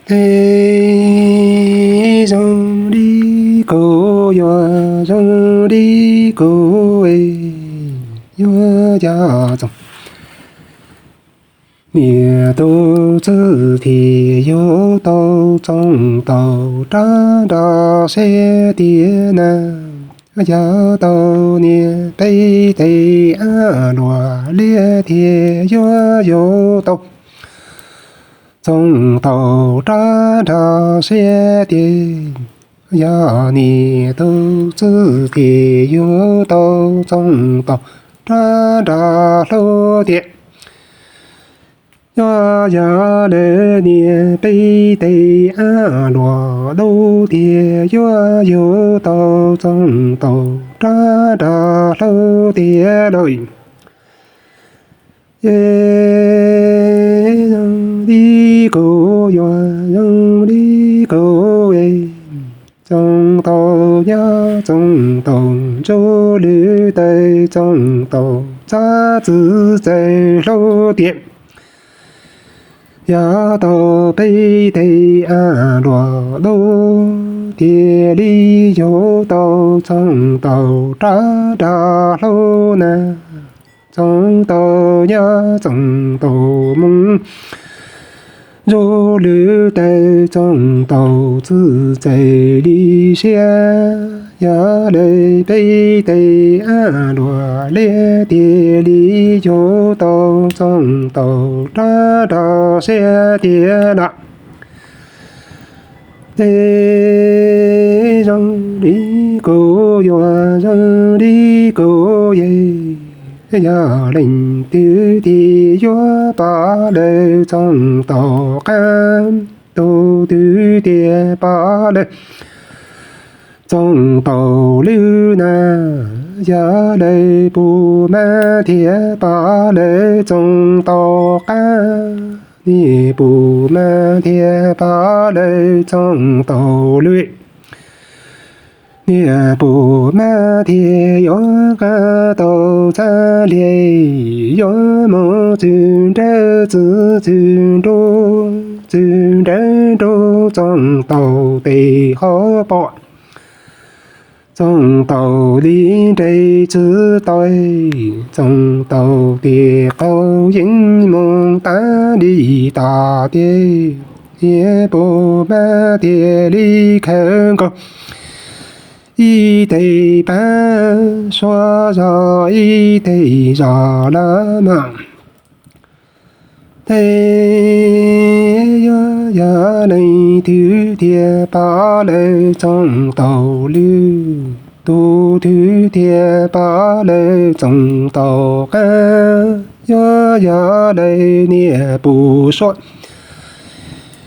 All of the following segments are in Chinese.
诶，让你过呀，让你过诶，呀家中。灭度自天有道，中道长大谁跌难？要道念北地安罗列天有道。中道长大谁跌？要念度自天有道，中道长大路跌。呀来年北地安罗路跌有道中道长路跌来，让你过呀让你过哎，中道呀中道走绿的中道咋自在路跌。呀到北地安罗路，地里有道中道长路呢，中道呀中道梦，如绿的中道自在理想。呀来北地安罗列地里有道中道长些跌了，让你过呀让你过耶，呀领丢的呀把来中道干都丢的把来。中道流难呀来不满天把来中道干，你不满天把来中道流，你不满天要干道咱连要么尊着自尊着尊着中道的好报。中道理得知道，中道的高音梦大力大的，也不满的离开过，一对半说着一对着了嘛。呀能丢的把来中道流，都丢的把来中道干，呀来你不说，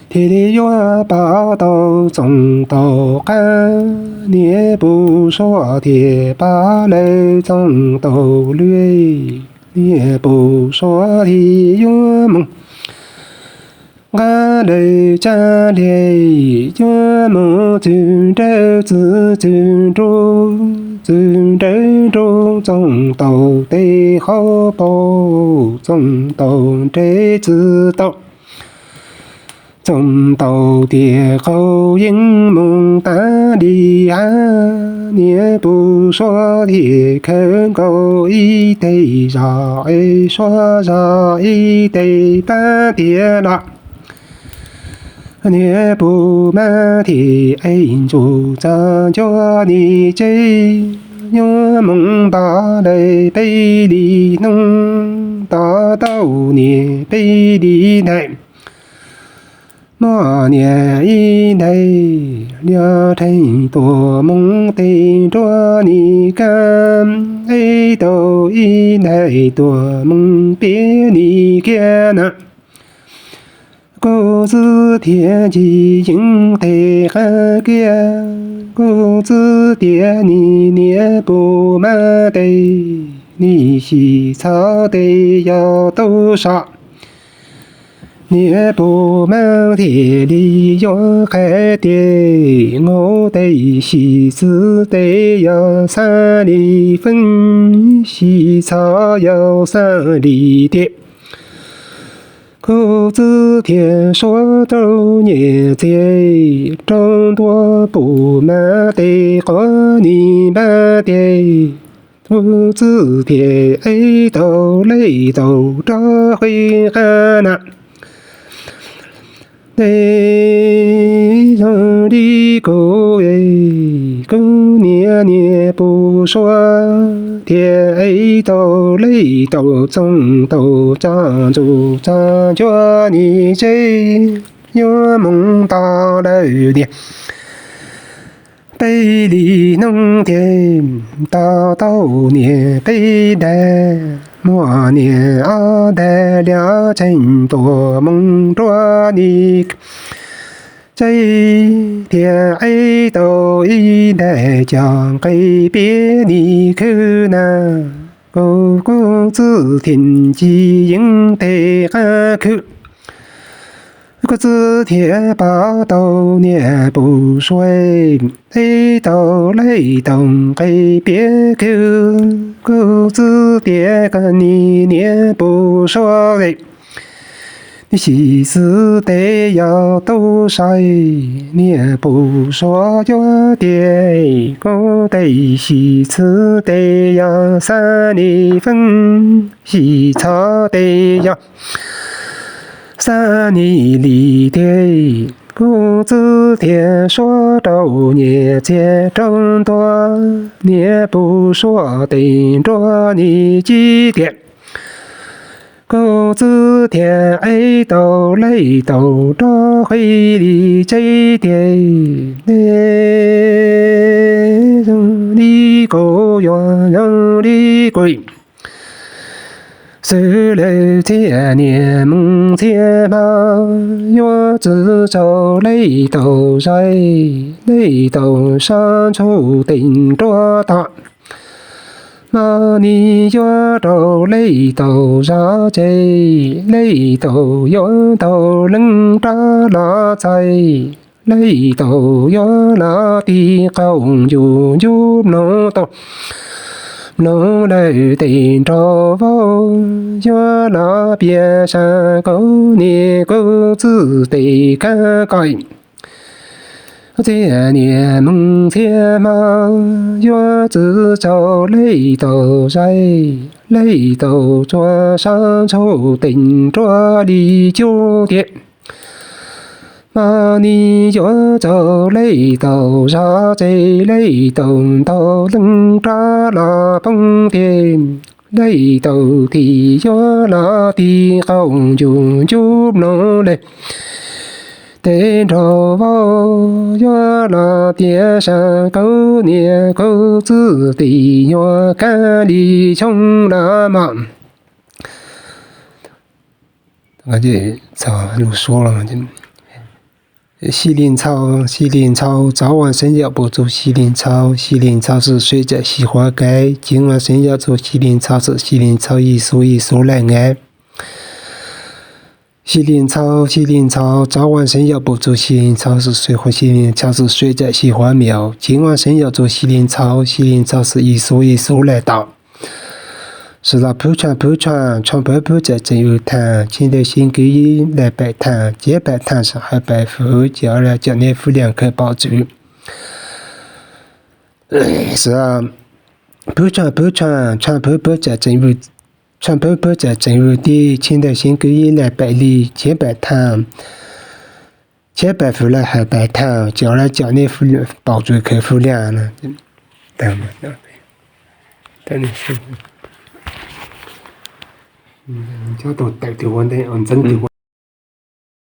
天里呀把道中道干，你不说的把来中道流，你不说的有梦。俺来家里有梦尊着自尊着，尊着中道的好报，中道这知道，中道的好音梦大厉害，你不说的看过一对啥哎说啥一对半点了。你不满的爱主张叫你这有梦把来北里弄，大到你北里来，那年以内两成多梦对着你干，爱到以内多梦别你干呐。故自天机应得汉干，故自天你念不满的，你西草的要多少？念不满的里要海的，我的西子的要3里分，西草要3里的。口字天说都年在，众多不满的和你们的。口字天爱都来都这会看呐。内中的狗哎，狗年年不说，天爱都来都中都长住长脚你这愿梦到了的。北里农田大豆年北来。末年啊，带了真多梦着你，这天爱都一来讲给别你看呐，个个只听见应得喊口。个字天把豆年不睡，爱豆来动给别口。个字天个你年不说嘞，你西施得要多少？年不说要点，个得西施得要3年份，西草得要。3年里的个字天说都年前众多，年不说等着你几天。个字天爱都来都着回里这点，让你个愿让你归。虽来千年梦千马，我只走雷斗在，雷斗山处顶着他。那你要走雷斗啥在，雷斗要斗能打拉在，雷斗要拉地高就能斗。农来等着我，要那边上狗年狗子得看看。千年梦千马，要只走雷斗在，雷斗坐上处等着你酒店。那你要走雷斗啥在雷斗都能扎那蹦点，雷斗的要那的红就能来。等着我要那天上狗年狗子的要看你穷了吗？这又说了就。西林草，西林草，早晚生要不做西林草，西林草是睡着喜欢盖，今晚生要做西林草是西林草一束来爱。西林草，西林草，早晚生要不做西林草是水和西林草是睡着喜欢苗，今晚生要做西林草，西林草是一束来打。是那铺船，船在真有滩，前头先给一来摆摊，这摆摊上还摆副，叫了叫那副2颗包住。是啊，铺船在真有，船在真有的，前头先给一来摆里，前摆摊，前摆副了还摆摊，叫了叫那副包住颗副2呢，等你说。叫到带条问题，真条。